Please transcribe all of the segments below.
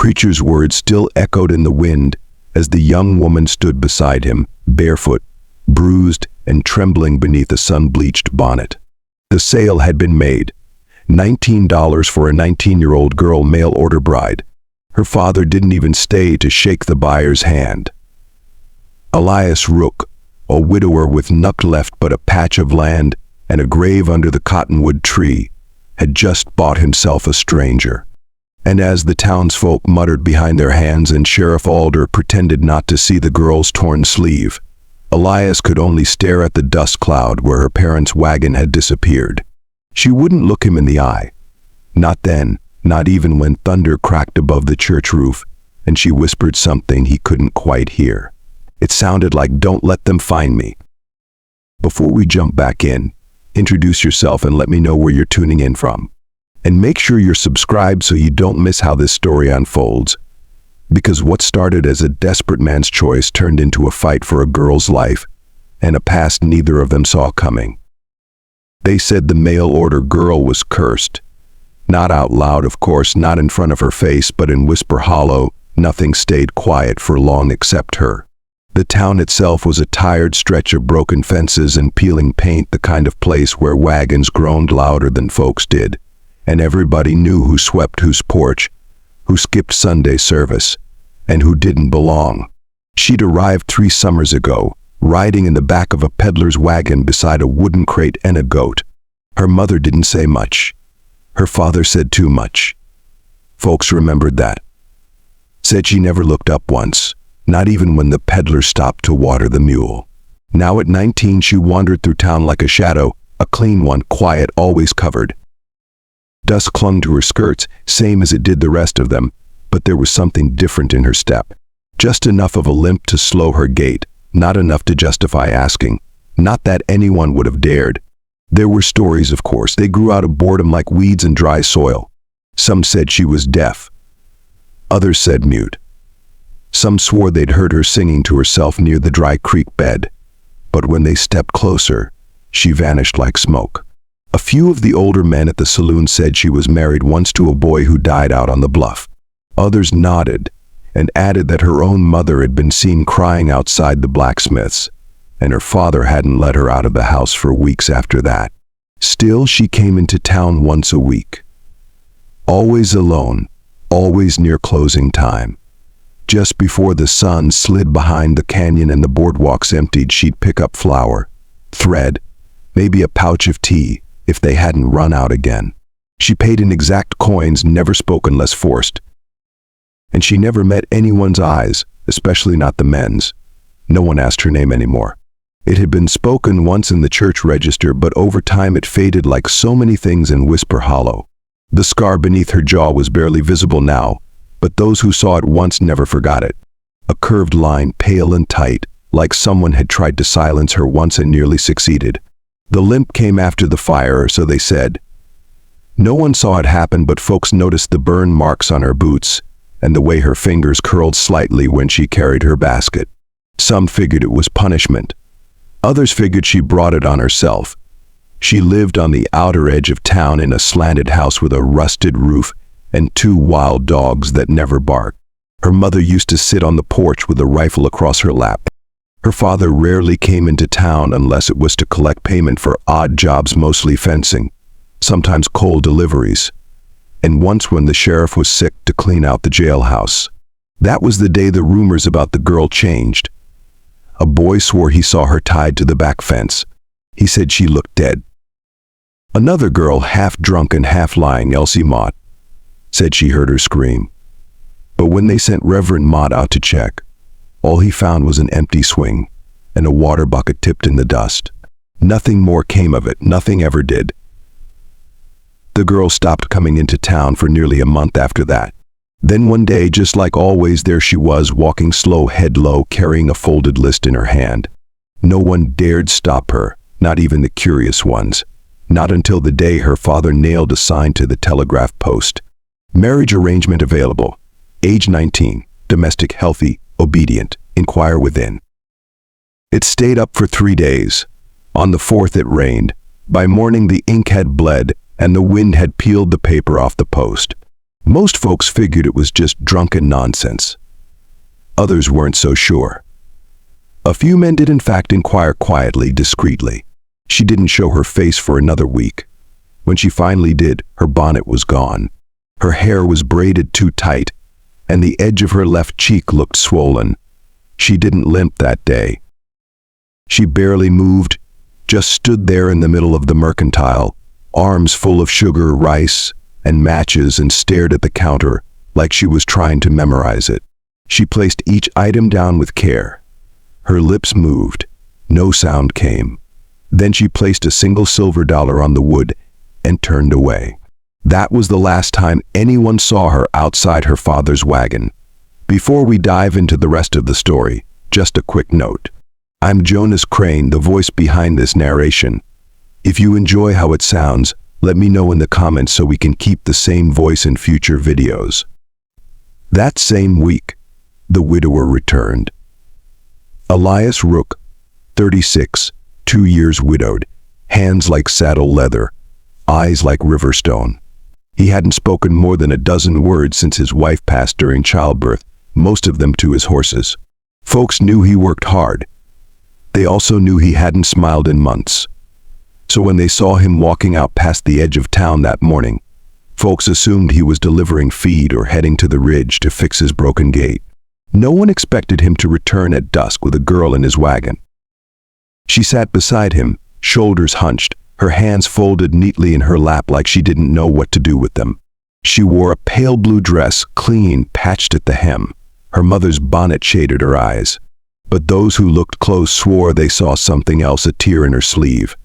preacher's words still echoed in the wind as the young woman stood beside him, barefoot, bruised, and trembling beneath a sun-bleached bonnet. The sale had been made. $19 for a 19-year-old girl mail-order bride. Her father didn't even stay to shake the buyer's hand. Elias Rook, a widower with nothing left but a patch of land and a grave under the cottonwood tree, had just bought himself a stranger. And as the townsfolk muttered behind their hands and Sheriff Alder pretended not to see the girl's torn sleeve, Elias could only stare at the dust cloud where her parents' wagon had disappeared. She wouldn't look him in the eye. Not then, not even when thunder cracked above the church roof and she whispered something he couldn't quite hear. It sounded like, "Don't let them find me." Before we jump back in, introduce yourself and let me know where you're tuning in from. And make sure you're subscribed so you don't miss how this story unfolds. Because what started as a desperate man's choice turned into a fight for a girl's life, and a past neither of them saw coming. They said the mail-order girl was cursed. Not out loud, of course, not in front of her face, but in whisper hollow. Nothing stayed quiet for long except her. The town itself was a tired stretch of broken fences and peeling paint, the kind of place where wagons groaned louder than folks did, and everybody knew who swept whose porch, who skipped Sunday service, and who didn't belong. She'd arrived 3 summers ago, riding in the back of a peddler's wagon beside a wooden crate and a goat. Her mother didn't say much. Her father said too much. Folks remembered that. Said she never looked up once, not even when the peddler stopped to water the mule. Now at 19 she wandered through town like a shadow, a clean one, quiet, always covered. Dust clung to her skirts, same as it did the rest of them, but there was something different in her step. Just enough of a limp to slow her gait, not enough to justify asking. Not that anyone would have dared. There were stories, of course. They grew out of boredom like weeds in dry soil. Some said she was deaf. Others said mute. Some swore they'd heard her singing to herself near the dry creek bed. But when they stepped closer, she vanished like smoke. A few of the older men at the saloon said she was married once to a boy who died out on the bluff. Others nodded and added that her own mother had been seen crying outside the blacksmith's, and her father hadn't let her out of the house for weeks after that. Still, she came into town once a week. Always alone, always near closing time. Just before the sun slid behind the canyon and the boardwalks emptied, she'd pick up flour, thread, maybe a pouch of tea, if they hadn't run out again. She paid in exact coins, never spoke unless forced. And she never met anyone's eyes, especially not the men's. No one asked her name anymore. It had been spoken once in the church register, but over time it faded like so many things in whisper hollow. The scar beneath her jaw was barely visible now, but those who saw it once never forgot it. A curved line, pale and tight, like someone had tried to silence her once and nearly succeeded. The limp came after the fire, so they said. No one saw it happen, but folks noticed the burn marks on her boots and the way her fingers curled slightly when she carried her basket. Some figured it was punishment. Others figured she brought it on herself. She lived on the outer edge of town in a slanted house with a rusted roof and 2 wild dogs that never barked. Her mother used to sit on the porch with a rifle across her lap. Her father rarely came into town unless it was to collect payment for odd jobs, mostly fencing, sometimes coal deliveries, and once when the sheriff was sick, to clean out the jailhouse. That was the day the rumors about the girl changed. A boy swore he saw her tied to the back fence. He said she looked dead. Another girl, half drunk and half lying, Elsie Mott, said she heard her scream. But when they sent Reverend Mott out to check, all he found was an empty swing and a water bucket tipped in the dust. Nothing more came of it, nothing ever did. The girl stopped coming into town for nearly a month after that. Then one day, just like always, there she was, walking slow, head low, carrying a folded list in her hand. No one dared stop her, not even the curious ones. Not until the day her father nailed a sign to the telegraph post. Marriage arrangement available. Age 19, domestic, healthy, obedient, inquire within. It stayed up for 3 days. On the 4th it rained. By morning the ink had bled and the wind had peeled the paper off the post. Most folks figured it was just drunken nonsense. Others weren't so sure. A few men did in fact inquire quietly, discreetly. She didn't show her face for another week. When she finally did, her bonnet was gone. Her hair was braided too tight, and the edge of her left cheek looked swollen. She didn't limp that day. She barely moved, just stood there in the middle of the mercantile, arms full of sugar, rice, and matches, and stared at the counter like she was trying to memorize it. She placed each item down with care. Her lips moved. No sound came. Then she placed a single silver dollar on the wood and turned away. That was the last time anyone saw her outside her father's wagon. Before we dive into the rest of the story, just a quick note. I'm Jonas Crane, the voice behind this narration. If you enjoy how it sounds, let me know in the comments so we can keep the same voice in future videos. That same week, the widower returned. Elias Rook, 36, 2 years widowed, hands like saddle leather, eyes like river stone. He hadn't spoken more than a dozen words since his wife passed during childbirth, most of them to his horses. Folks knew he worked hard. They also knew he hadn't smiled in months. So when they saw him walking out past the edge of town that morning, folks assumed he was delivering feed or heading to the ridge to fix his broken gate. No one expected him to return at dusk with a girl in his wagon. She sat beside him, shoulders hunched, her hands folded neatly in her lap like she didn't know what to do with them. She wore a pale blue dress, clean, patched at the hem. Her mother's bonnet shaded her eyes. But those who looked close swore they saw something else, a tear in her sleeve,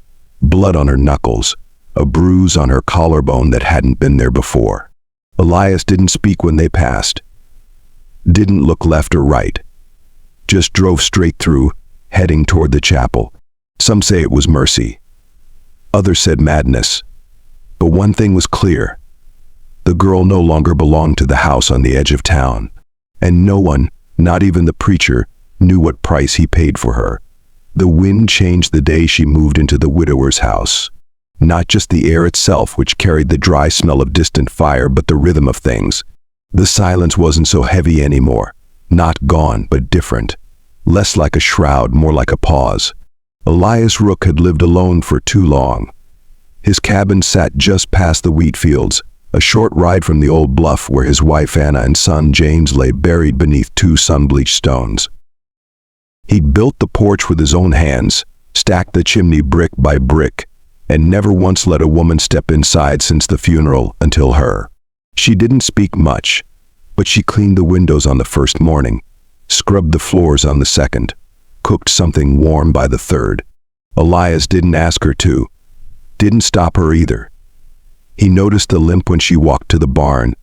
blood on her knuckles, a bruise on her collarbone that hadn't been there before. Elias didn't speak when they passed. Didn't look left or right. Just drove straight through, heading toward the chapel. Some say it was mercy. Others said madness. But one thing was clear. The girl no longer belonged to the house on the edge of town. And no one, not even the preacher, knew what price he paid for her. The wind changed the day she moved into the widower's house. Not just the air itself, which carried the dry smell of distant fire, but the rhythm of things. The silence wasn't so heavy anymore. Not gone, but different. Less like a shroud, more like a pause. Elias Rook had lived alone for too long. His cabin sat just past the wheat fields, a short ride from the old bluff where his wife Anna and son James lay buried beneath 2 sun-bleached stones. He'd built the porch with his own hands, stacked the chimney brick by brick, and never once let a woman step inside since the funeral until her. She didn't speak much, but she cleaned the windows on the first morning, scrubbed the floors on the second, cooked something warm by the third. Elias didn't ask her to, didn't stop her either. He noticed the limp when she walked to the barn,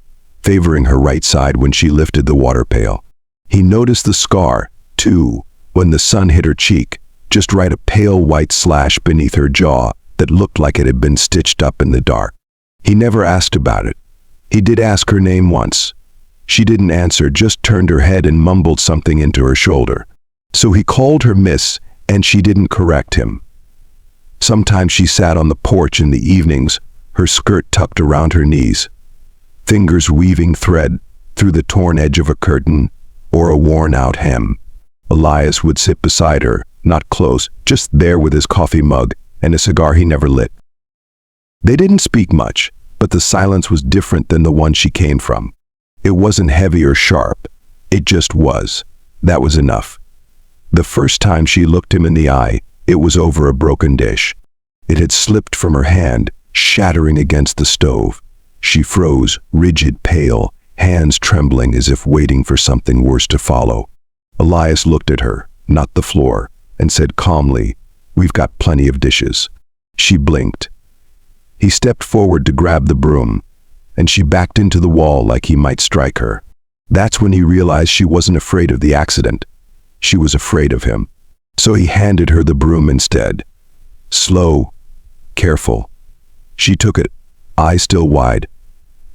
favoring her right side when she lifted the water pail. He noticed the scar, too, when the sun hit her cheek, just right, a pale white slash beneath her jaw that looked like it had been stitched up in the dark. He never asked about it. He did ask her name once. She didn't answer, just turned her head and mumbled something into her shoulder. So he called her Miss, and she didn't correct him. Sometimes she sat on the porch in the evenings, her skirt tucked around her knees, fingers weaving thread through the torn edge of a curtain or a worn-out hem. Elias would sit beside her, not close, just there with his coffee mug and a cigar he never lit. They didn't speak much, but the silence was different than the one she came from. It wasn't heavy or sharp. It just was. That was enough. The first time she looked him in the eye, it was over a broken dish. It had slipped from her hand, shattering against the stove. She froze, rigid, pale, hands trembling as if waiting for something worse to follow. Elias looked at her, not the floor, and said calmly, "We've got plenty of dishes." She blinked. He stepped forward to grab the broom, and she backed into the wall like he might strike her. That's when he realized she wasn't afraid of the accident. She was afraid of him. So he handed her the broom instead. Slow, careful. She took it, eyes still wide,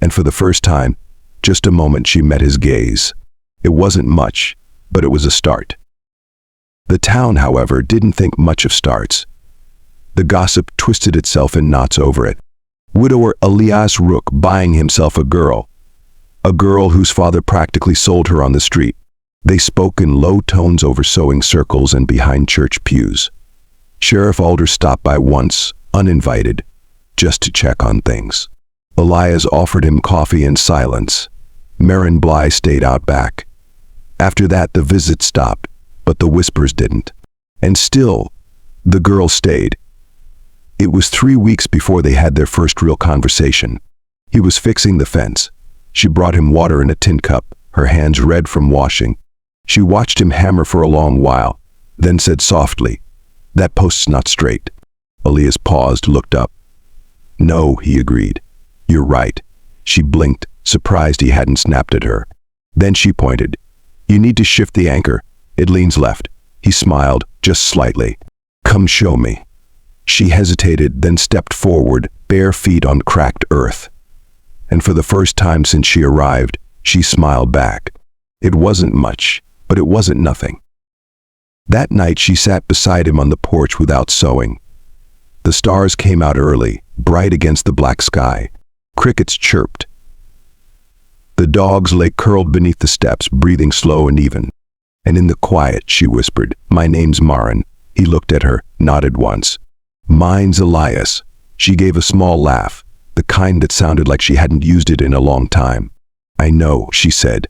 and for the first time, just a moment, she met his gaze. It wasn't much, but it was a start. The town, however, didn't think much of starts. The gossip twisted itself in knots over it. Widower Elias Rook buying himself a girl. a girl whose father practically sold her on the street. They spoke in low tones over sewing circles and behind church pews. Sheriff Alder stopped by once, uninvited, just to check on things. Elias offered him coffee in silence. Marin Bly stayed out back. After that, the visit stopped, but the whispers didn't. And still, the girl stayed. It was 3 weeks before they had their first real conversation. He was fixing the fence. She brought him water in a tin cup, her hands red from washing. She watched him hammer for a long while, then said softly, "That post's not straight." Elias paused, looked up. "No," he agreed. "You're right." She blinked, surprised he hadn't snapped at her. Then she pointed. "You need to shift the anchor. It leans left." He smiled, just slightly. "Come show me." She hesitated, then stepped forward, bare feet on cracked earth. And for the first time since she arrived, she smiled back. It wasn't much, but it wasn't nothing. That night she sat beside him on the porch without sewing. The stars came out early, bright against the black sky. Crickets chirped. The dogs lay curled beneath the steps, breathing slow and even. And in the quiet, she whispered, "My name's Marin." He looked at her, nodded once. "Mine's Elias." She gave a small laugh, the kind that sounded like she hadn't used it in a long time. "I know," she said.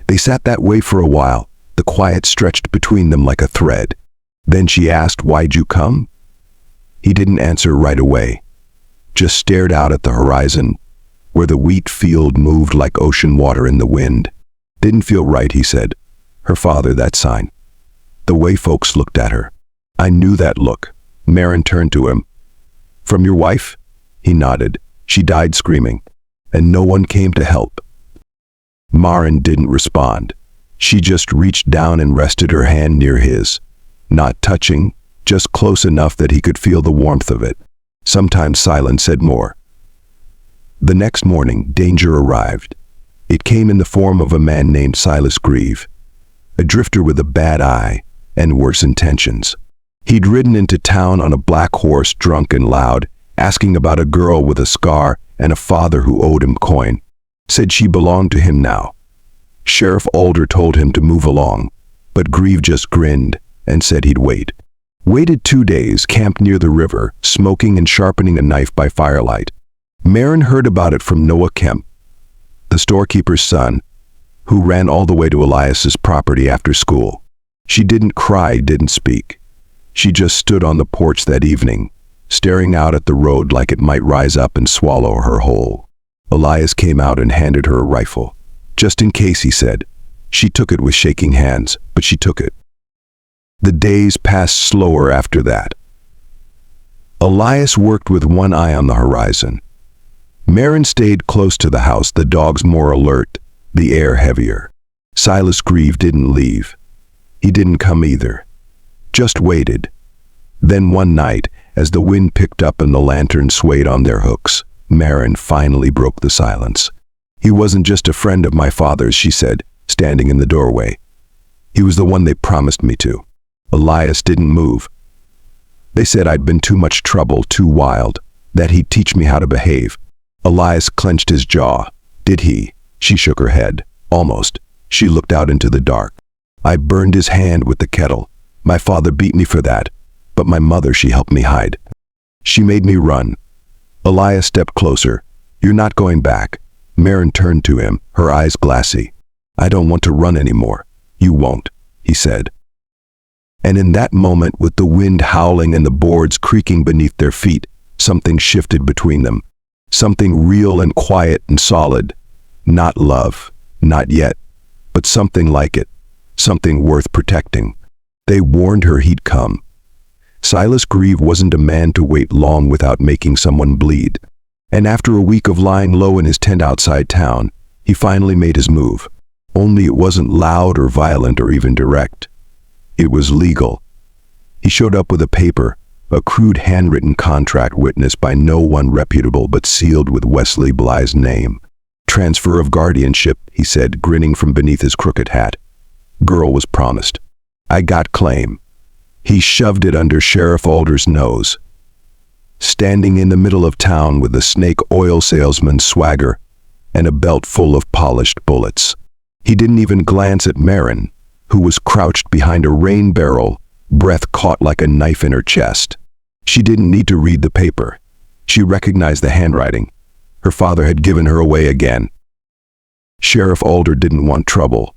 They sat that way for a while, the quiet stretched between them like a thread. Then she asked, "Why'd you come?" He didn't answer right away, just stared out at the horizon, where the wheat field moved like ocean water in the wind. "Didn't feel right," he said. "Her father, that sign." The way folks looked at her. "I knew that look." Marin turned to him. "From your wife?" He nodded. "She died screaming, and no one came to help." Marin didn't respond. She just reached down and rested her hand near his. Not touching, just close enough that he could feel the warmth of it. Sometimes silence said more. The next morning, danger arrived. It came in the form of a man named Silas Grieve, a drifter with a bad eye and worse intentions. He'd ridden into town on a black horse, drunk and loud, asking about a girl with a scar and a father who owed him coin. Said she belonged to him now. Sheriff Alder told him to move along, but Grieve just grinned and said he'd wait. Waited 2 days, camped near the river, smoking and sharpening a knife by firelight. Marin heard about it from Noah Kemp, the storekeeper's son, who ran all the way to Elias's property after school. She didn't cry, didn't speak. She just stood on the porch that evening, staring out at the road like it might rise up and swallow her whole. Elias came out and handed her a rifle. "Just in case," he said. She took it with shaking hands, but she took it. The days passed slower after that. Elias worked with one eye on the horizon. Marin stayed close to the house, the dogs more alert, the air heavier. Silas Grieve didn't leave. He didn't come either. Just waited. Then one night, as the wind picked up and the lanterns swayed on their hooks, Marin finally broke the silence. "He wasn't just a friend of my father's," she said, standing in the doorway. "He was the one they promised me to." Elias didn't move. "They said I'd been too much trouble, too wild, that he'd teach me how to behave." Elias clenched his jaw. "Did he?" She shook her head. "Almost." She looked out into the dark. "I burned his hand with the kettle. My father beat me for that, but my mother, she helped me hide. She made me run." Elias stepped closer. "You're not going back." Marin turned to him, her eyes glassy. "I don't want to run anymore." "You won't," he said. And in that moment, with the wind howling and the boards creaking beneath their feet, something shifted between them. Something real and quiet and solid. Not love, not yet, but something like it. Something worth protecting. They warned her he'd come. Silas Grieve wasn't a man to wait long without making someone bleed. And after a week of lying low in his tent outside town, he finally made his move. Only it wasn't loud or violent or even direct. It was legal. He showed up with a paper, a crude handwritten contract witnessed by no one reputable but sealed with Wesley Bly's name. "Transfer of guardianship," he said, grinning from beneath his crooked hat. "Girl was promised. I got claim." He shoved it under Sheriff Alder's nose. Standing in the middle of town with the snake oil salesman's swagger, and a belt full of polished bullets. He didn't even glance at Marin, who was crouched behind a rain barrel, breath caught like a knife in her chest. She didn't need to read the paper. She recognized the handwriting. Her father had given her away again. Sheriff Alder didn't want trouble.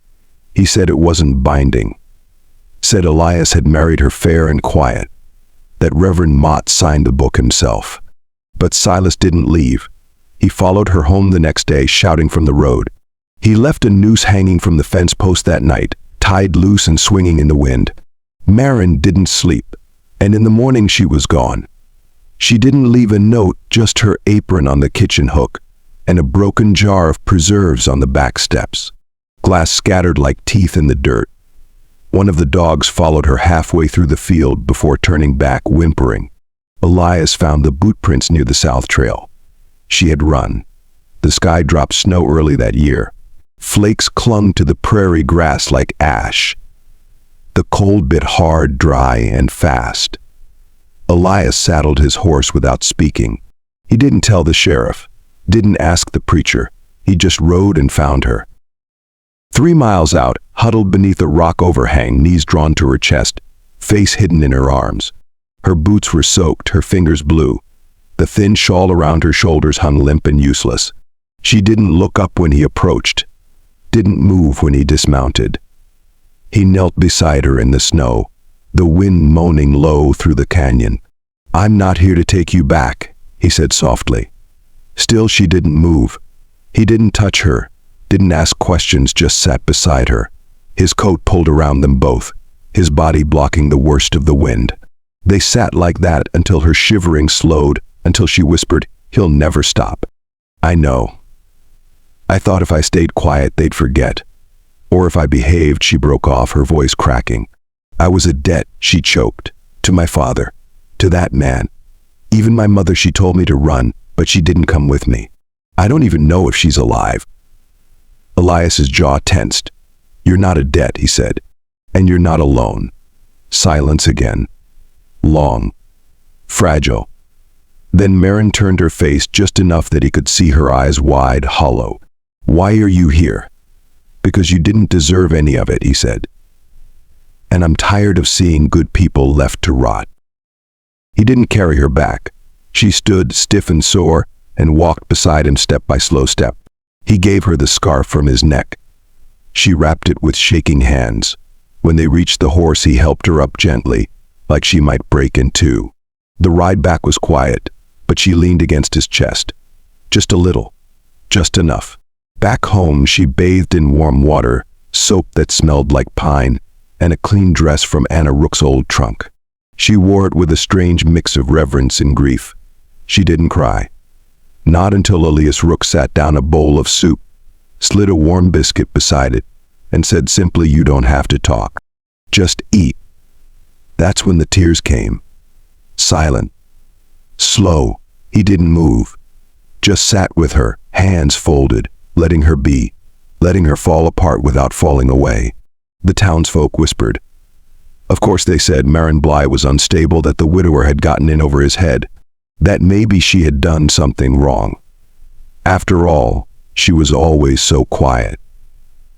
He said it wasn't binding. Said Elias had married her fair and quiet. That Reverend Mott signed the book himself. But Silas didn't leave. He followed her home the next day, shouting from the road. He left a noose hanging from the fence post that night, tied loose and swinging in the wind. Marin didn't sleep, and in the morning she was gone. She didn't leave a note, just her apron on the kitchen hook, and a broken jar of preserves on the back steps. Glass scattered like teeth in the dirt. One of the dogs followed her halfway through the field before turning back, whimpering. Elias found the boot prints near the south trail. She had run. The sky dropped snow early that year. Flakes clung to the prairie grass like ash. The cold bit hard, dry, and fast. Elias saddled his horse without speaking. He didn't tell the sheriff, didn't ask the preacher. He just rode and found her. 3 miles out, huddled beneath a rock overhang, knees drawn to her chest, face hidden in her arms. Her boots were soaked, her fingers blue. The thin shawl around her shoulders hung limp and useless. She didn't look up when he approached, didn't move when he dismounted. He knelt beside her in the snow, the wind moaning low through the canyon. "I'm not here to take you back," he said softly. Still she didn't move. He didn't touch her, didn't ask questions, just sat beside her. His coat pulled around them both, his body blocking the worst of the wind. They sat like that until her shivering slowed, until she whispered, "He'll never stop." "I know. I thought if I stayed quiet they'd forget. Or if I behaved," she broke off, her voice cracking. "I was a debt," she choked, "to my father, to that man. Even my mother, she told me to run, but she didn't come with me. I don't even know if she's alive." Elias's jaw tensed. "You're not a debt," he said, "and you're not alone." Silence again. Long. Fragile. Then Marin turned her face just enough that he could see her eyes wide, hollow. "Why are you here?" "Because you didn't deserve any of it," he said. "And I'm tired of seeing good people left to rot." He didn't carry her back. She stood, stiff and sore, and walked beside him step by slow step. He gave her the scarf from his neck. She wrapped it with shaking hands. When they reached the horse, he helped her up gently, like she might break in two. The ride back was quiet, but she leaned against his chest. Just a little. Just enough. Back home, she bathed in warm water, soap that smelled like pine, and a clean dress from Anna Rook's old trunk. She wore it with a strange mix of reverence and grief. She didn't cry. Not until Elias Rook sat down a bowl of soup, slid a warm biscuit beside it, and said simply, "You don't have to talk. Just eat." That's when the tears came. Silent. Slow. He didn't move. Just sat with her, hands folded, letting her be, letting her fall apart without falling away. The townsfolk whispered. Of course they said Marin Bly was unstable, that the widower had gotten in over his head, that maybe she had done something wrong. After all, she was always so quiet.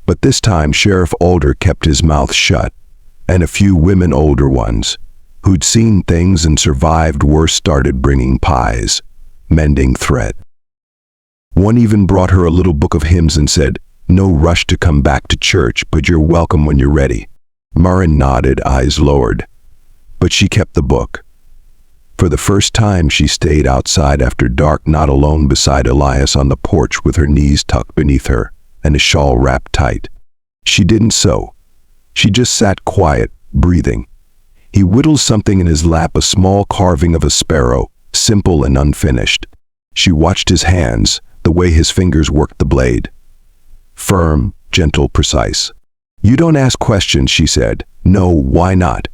But this time Sheriff Alder kept his mouth shut, and a few women, older ones, who'd seen things and survived worse, started bringing pies, mending thread. One even brought her a little book of hymns and said, "No rush to come back to church, but you're welcome when you're ready." Marin nodded, eyes lowered, but she kept the book. For the first time she stayed outside after dark, not alone beside Elias on the porch with her knees tucked beneath her and a shawl wrapped tight. She didn't sew. She just sat quiet, breathing. He whittled something in his lap, a small carving of a sparrow, simple and unfinished. She watched his hands, the way his fingers worked the blade. Firm, gentle, precise. "You don't ask questions," she said. "No, why not?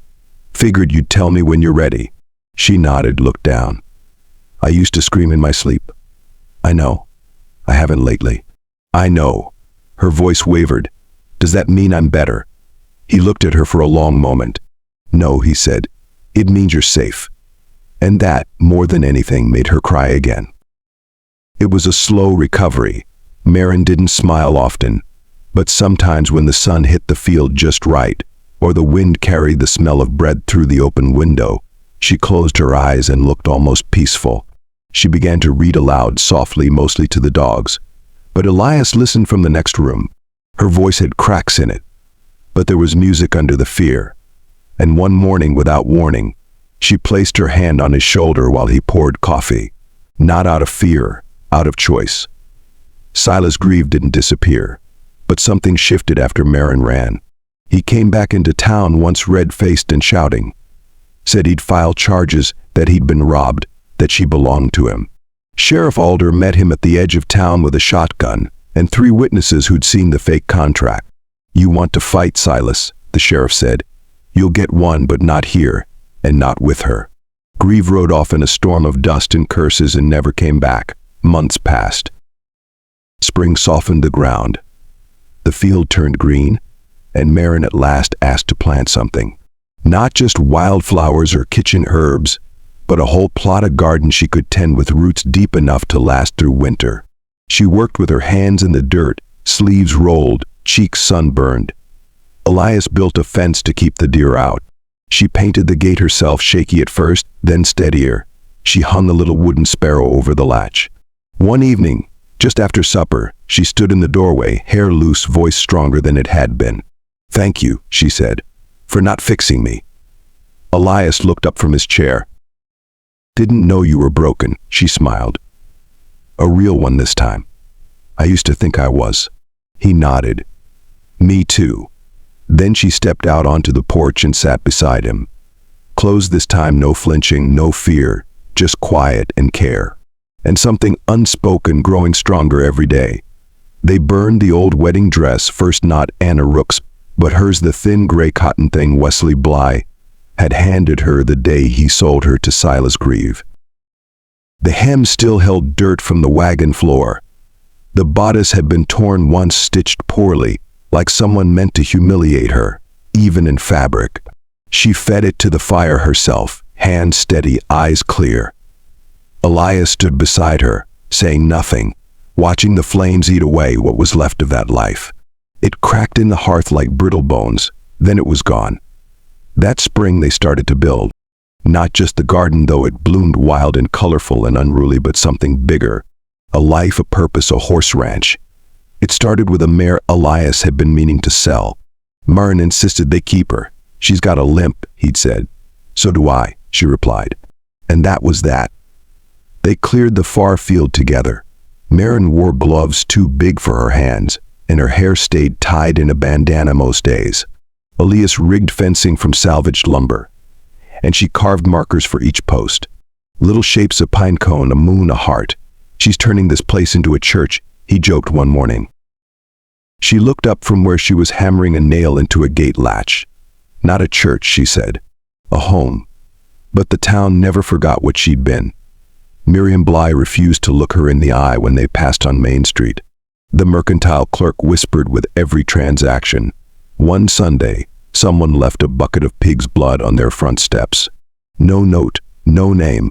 Figured you'd tell me when you're ready." She nodded, looked down. "I used to scream in my sleep." "I know. I haven't lately." "I know." Her voice wavered. "Does that mean I'm better?" He looked at her for a long moment. "No," he said. "It means you're safe." And that, more than anything, made her cry again. It was a slow recovery, Marin didn't smile often, but sometimes when the sun hit the field just right, or the wind carried the smell of bread through the open window, she closed her eyes and looked almost peaceful. She began to read aloud softly, mostly to the dogs, but Elias listened from the next room. Her voice had cracks in it, but there was music under the fear. And one morning, without warning, she placed her hand on his shoulder while he poured coffee, not out of fear, out of choice. Silas' grief didn't disappear, but something shifted after Marin ran. He came back into town once red-faced and shouting. Said he'd filed charges, that he'd been robbed, that she belonged to him. Sheriff Alder met him at the edge of town with a shotgun and 3 witnesses who'd seen the fake contract. "You want to fight, Silas," the sheriff said. "You'll get one, but not here, and not with her." Grieve rode off in a storm of dust and curses and never came back. Months passed. Spring softened the ground. The field turned green, and Marin at last asked to plant something. Not just wildflowers or kitchen herbs, but a whole plot of garden she could tend with roots deep enough to last through winter. She worked with her hands in the dirt, sleeves rolled, cheeks sunburned. Elias built a fence to keep the deer out. She painted the gate herself, shaky at first, then steadier. She hung a little wooden sparrow over the latch. One evening, just after supper, she stood in the doorway, hair loose, voice stronger than it had been. "Thank you," she said, "for not fixing me." Elias looked up from his chair. "Didn't know you were broken," she smiled. "A real one this time. I used to think I was." He nodded. "Me too." Then she stepped out onto the porch and sat beside him. Closed this time, no flinching, no fear, just quiet and care. And something unspoken growing stronger every day. They burned the old wedding dress, first not Anna Rook's, but hers, the thin gray cotton thing Wesley Bly had handed her the day he sold her to Silas Grieve. The hem still held dirt from the wagon floor. The bodice had been torn once, stitched poorly, like someone meant to humiliate her, even in fabric. She fed it to the fire herself, hands steady, eyes clear. Elias stood beside her, saying nothing, watching the flames eat away what was left of that life. It cracked in the hearth like brittle bones, then it was gone. That spring they started to build. Not just the garden, though it bloomed wild and colorful and unruly, but something bigger. A life, a purpose, a horse ranch. It started with a mare Elias had been meaning to sell. Marin insisted they keep her. "She's got a limp," he'd said. "So do I," she replied. And that was that. They cleared the far field together. Marin wore gloves too big for her hands, and her hair stayed tied in a bandana most days. Elias rigged fencing from salvaged lumber, and she carved markers for each post. Little shapes, a pine cone, a moon, a heart. "She's turning this place into a church," he joked one morning. She looked up from where she was hammering a nail into a gate latch. "Not a church," she said. "A home." But the town never forgot what she'd been. Miriam Bly refused to look her in the eye when they passed on Main Street. The mercantile clerk whispered with every transaction. One Sunday, someone left a bucket of pig's blood on their front steps. No note, no name.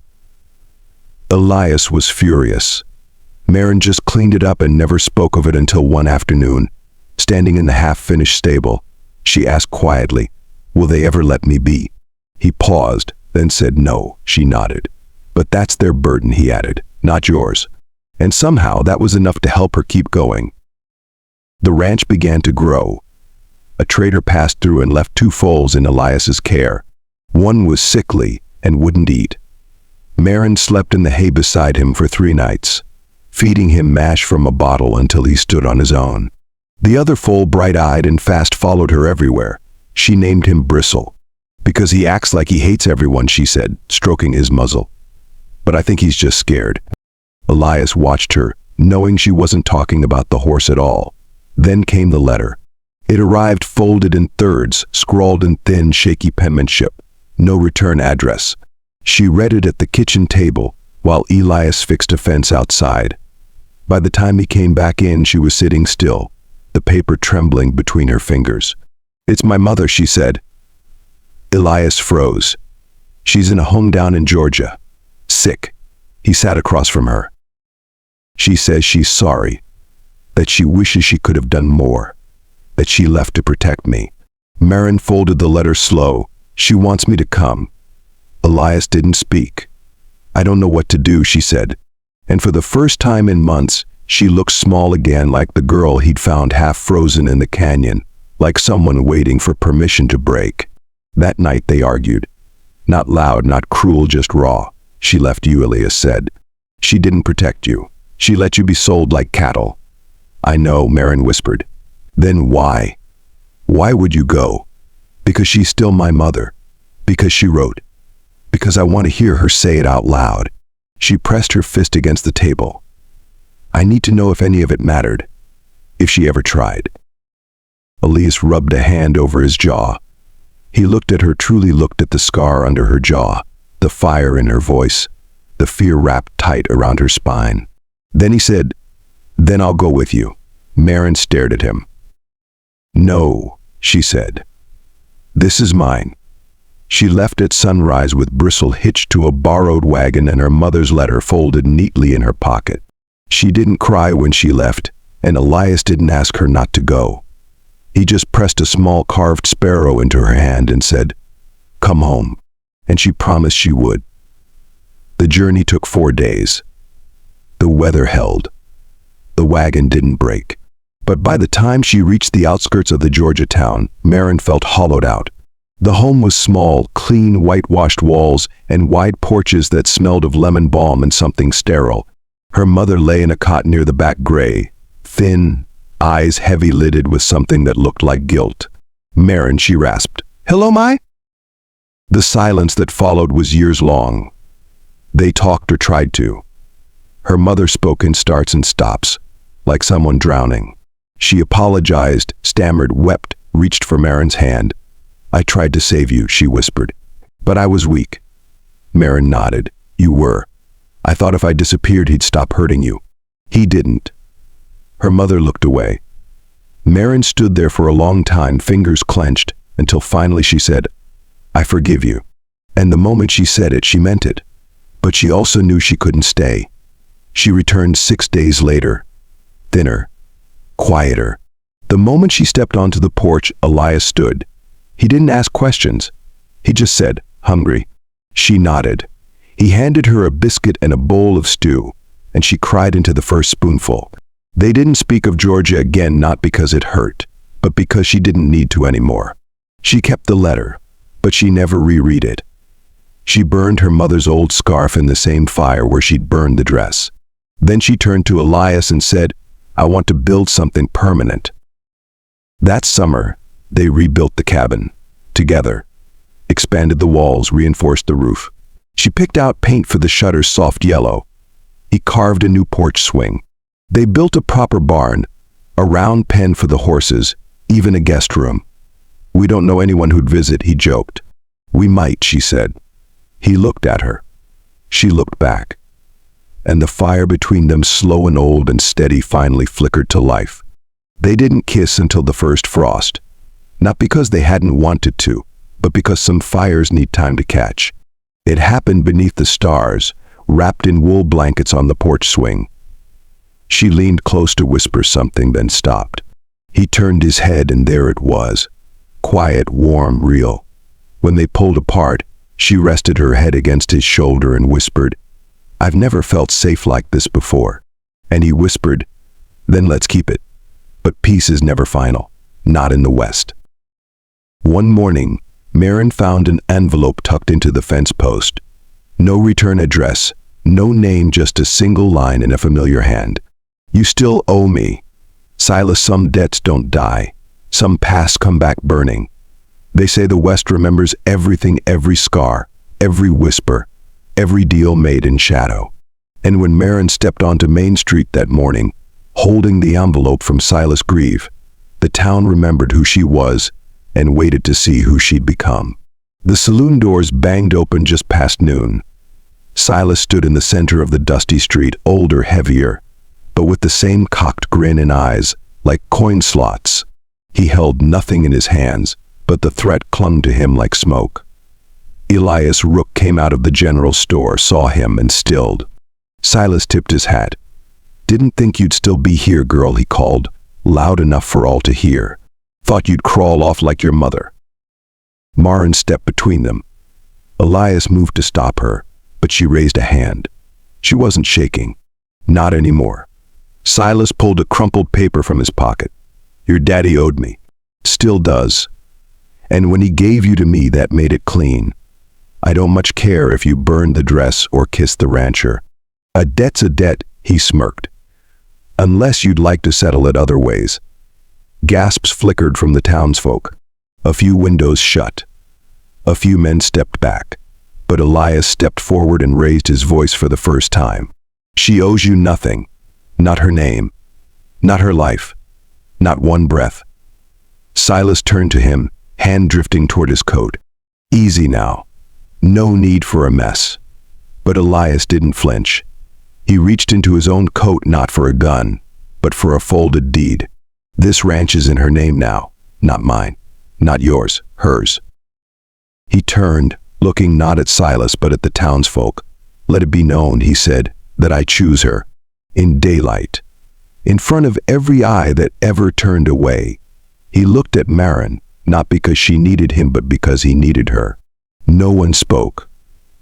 Elias was furious. Marin just cleaned it up and never spoke of it until one afternoon, standing in the half-finished stable. She asked quietly, "Will they ever let me be?" He paused, then said no. She nodded. "But that's their burden," he added, "not yours." And somehow that was enough to help her keep going. The ranch began to grow. A trader passed through and left 2 foals in Elias's care. One was sickly and wouldn't eat. Marin slept in the hay beside him for 3 nights, feeding him mash from a bottle until he stood on his own. The other foal, bright-eyed and fast, followed her everywhere. She named him Bristle. "Because he acts like he hates everyone," she said, stroking his muzzle. "But I think he's just scared." Elias watched her, knowing she wasn't talking about the horse at all. Then came the letter. It arrived folded in thirds, scrawled in thin, shaky penmanship. No return address. She read it at the kitchen table, while Elias fixed a fence outside. By the time he came back in, she was sitting still, the paper trembling between her fingers. "It's my mother," she said. Elias froze. "She's in a home down in Georgia. Sick." He sat across from her. "She says she's sorry." that she wishes she could have done more, that she left to protect me. Maren folded the letter slow. She wants me to come. Elias didn't speak. I don't know what to do, she said. And for the first time in months, she looked small again, like the girl he'd found half frozen in the canyon, like someone waiting for permission to break. That night they argued. Not loud, not cruel, just raw. She left you, Elias said. She didn't protect you. She let you be sold like cattle. I know, Maren whispered. Then why? Why would you go? Because she's still my mother. Because she wrote. Because I want to hear her say it out loud. She pressed her fist against the table. I need to know if any of it mattered. If she ever tried. Elias rubbed a hand over his jaw. He looked at her, truly looked at the scar under her jaw, the fire in her voice, the fear wrapped tight around her spine. Then he said, Then I'll go with you. Maren stared at him. No, she said. This is mine. She left at sunrise with Bristle hitched to a borrowed wagon and her mother's letter folded neatly in her pocket. She didn't cry when she left, and Elias didn't ask her not to go. He just pressed a small carved sparrow into her hand and said, Come home, and she promised she would. The journey took 4 days. The weather held. The wagon didn't break. But by the time she reached the outskirts of the Georgia town, Maren felt hollowed out. The home was small, clean, whitewashed walls and wide porches that smelled of lemon balm and something sterile. Her mother lay in a cot near the back, gray, thin, eyes heavy-lidded with something that looked like guilt. Maren, she rasped. Hello, Mai? The silence that followed was years long. They talked or tried to. Her mother spoke in starts and stops, like someone drowning. She apologized, stammered, wept, reached for Maren's hand. I tried to save you, she whispered. But I was weak. Maren nodded. You were. I thought if I disappeared he'd stop hurting you. He didn't. Her mother looked away. Maren stood there for a long time, fingers clenched, until finally she said, I forgive you. And the moment she said it, she meant it. But she also knew she couldn't stay. She returned 6 days later, thinner, quieter. The moment she stepped onto the porch, Elias stood. He didn't ask questions. He just said, hungry. She nodded. He handed her a biscuit and a bowl of stew, and she cried into the first spoonful. They didn't speak of Georgia again, not because it hurt, but because she didn't need to anymore. She kept the letter, but she never reread it. She burned her mother's old scarf in the same fire where she'd burned the dress. Then she turned to Elias and said, I want to build something permanent. That summer, they rebuilt the cabin, together, expanded the walls, reinforced the roof. She picked out paint for the shutters, soft yellow. He carved a new porch swing. They built a proper barn, a round pen for the horses, even a guest room. We don't know anyone who'd visit, he joked. We might, she said. He looked at her. She looked back. And the fire between them, slow and old and steady, finally flickered to life. They didn't kiss until the first frost. Not because they hadn't wanted to, but because some fires need time to catch. It happened beneath the stars, wrapped in wool blankets on the porch swing. She leaned close to whisper something, then stopped. He turned his head, and there it was. Quiet, warm, real. When they pulled apart, she rested her head against his shoulder and whispered, I've never felt safe like this before. And he whispered, Then let's keep it. But peace is never final, not in the West. One morning, Maren found an envelope tucked into the fence post. No return address, no name, just a single line in a familiar hand. You still owe me. Silas, some debts don't die. Some pasts come back burning. They say the West remembers everything, every scar, every whisper, every deal made in shadow. And when Maren stepped onto Main Street that morning, holding the envelope from Silas Grieve, the town remembered who she was and waited to see who she'd become. The saloon doors banged open just past noon. Silas stood in the center of the dusty street, older, heavier, but with the same cocked grin and eyes, like coin slots. He held nothing in his hands, but the threat clung to him like smoke. Elias Rook came out of the general store, saw him, and stilled. Silas tipped his hat. Didn't think you'd still be here, girl, he called, loud enough for all to hear. Thought you'd crawl off like your mother. Maren stepped between them. Elias moved to stop her, but she raised a hand. She wasn't shaking. Not anymore. Silas pulled a crumpled paper from his pocket. Your daddy owed me. Still does. And when he gave you to me, that made it clean. I don't much care if you burned the dress or kissed the rancher. A debt's a debt, he smirked. Unless you'd like to settle it other ways. Gasps flickered from the townsfolk. A few windows shut. A few men stepped back. But Elias stepped forward and raised his voice for the first time. She owes you nothing. Not her name. Not her life. Not one breath. Silas turned to him, hand drifting toward his coat. Easy now. No need for a mess. But Elias didn't flinch. He reached into his own coat not for a gun, but for a folded deed. This ranch is in her name now, not mine, not yours, hers. He turned, looking not at Silas but at the townsfolk. Let it be known, he said, that I choose her. In daylight. In front of every eye that ever turned away. He looked at Maren, not because she needed him but because he needed her. No one spoke.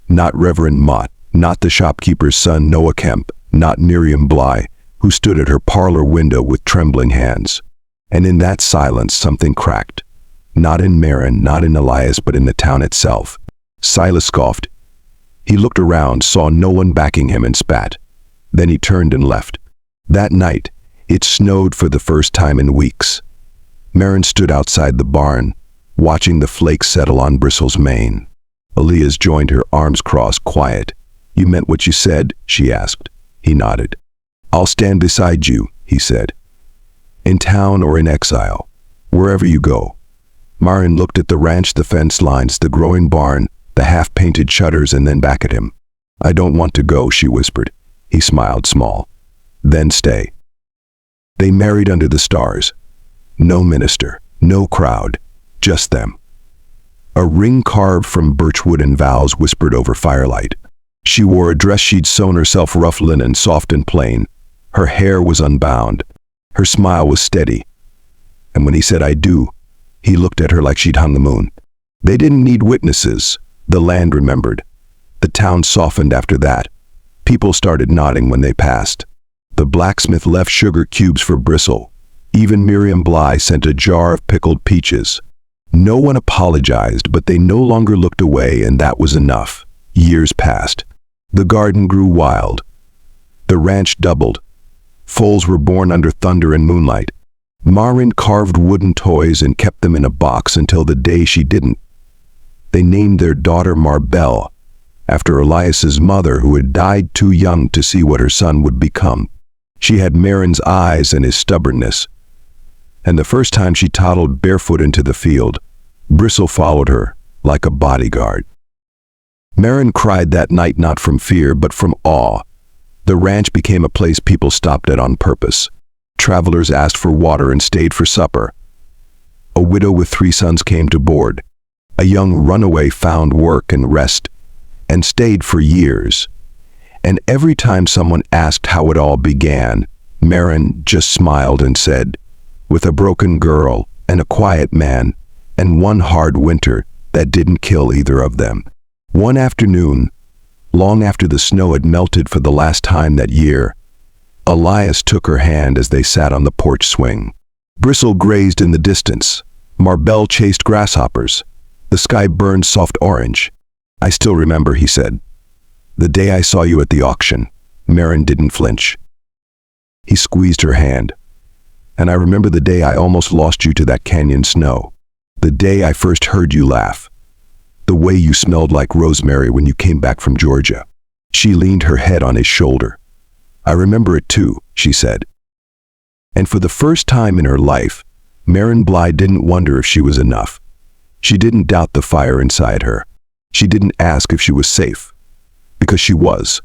Not Reverend Mott, not the shopkeeper's son Noah Kemp, not Miriam Bly, who stood at her parlor window with trembling hands. And in that silence something cracked. Not in Maren, not in Elias, but in the town itself. Silas scoffed. He looked around, saw no one backing him, and spat. Then he turned and left. That night, it snowed for the first time in weeks. Maren stood outside the barn, watching the flakes settle on Bristle's mane. Elias joined her, arms crossed, quiet. You meant what you said? She asked. He nodded. I'll stand beside you, he said. In town or in exile, wherever you go. Maren looked at the ranch, the fence lines, the growing barn, the half-painted shutters, and then back at him. I don't want to go, she whispered. He smiled small. Then stay. They married under the stars. No minister, no crowd, just them. A ring carved from birchwood and vows whispered over firelight. She wore a dress she'd sewn herself, rough linen, soft and plain. Her hair was unbound. Her smile was steady. And when he said, I do, he looked at her like she'd hung the moon. They didn't need witnesses. The land remembered. The town softened after that. People started nodding when they passed. The blacksmith left sugar cubes for Bristle. Even Miriam Bly sent a jar of pickled peaches. No one apologized, but they no longer looked away, and that was enough. Years passed. The garden grew wild. The ranch doubled. Foals were born under thunder and moonlight. Maren carved wooden toys and kept them in a box until the day she didn't. They named their daughter Marbell, after Elias's mother, who had died too young to see what her son would become. She had Maren's eyes and his stubbornness. And the first time she toddled barefoot into the field, Bristle followed her like a bodyguard. Maren cried that night not from fear but from awe. The ranch became a place people stopped at on purpose. Travelers asked for water and stayed for supper. A widow with 3 sons came to board. A young runaway found work and rest, and stayed for years. And every time someone asked how it all began, Maren just smiled and said, with a broken girl and a quiet man, and one hard winter that didn't kill either of them. One afternoon, long after the snow had melted for the last time that year, Elias took her hand as they sat on the porch swing. Bristle grazed in the distance. Marbell chased grasshoppers. The sky burned soft orange. I still remember, he said. The day I saw you at the auction. Maren didn't flinch. He squeezed her hand. And I remember the day I almost lost you to that canyon snow. The day I first heard you laugh. The way you smelled like rosemary when you came back from Georgia. She leaned her head on his shoulder. I remember it too, she said. And for the first time in her life, Maren Bly didn't wonder if she was enough. She didn't doubt the fire inside her. She didn't ask if she was safe. Because she was.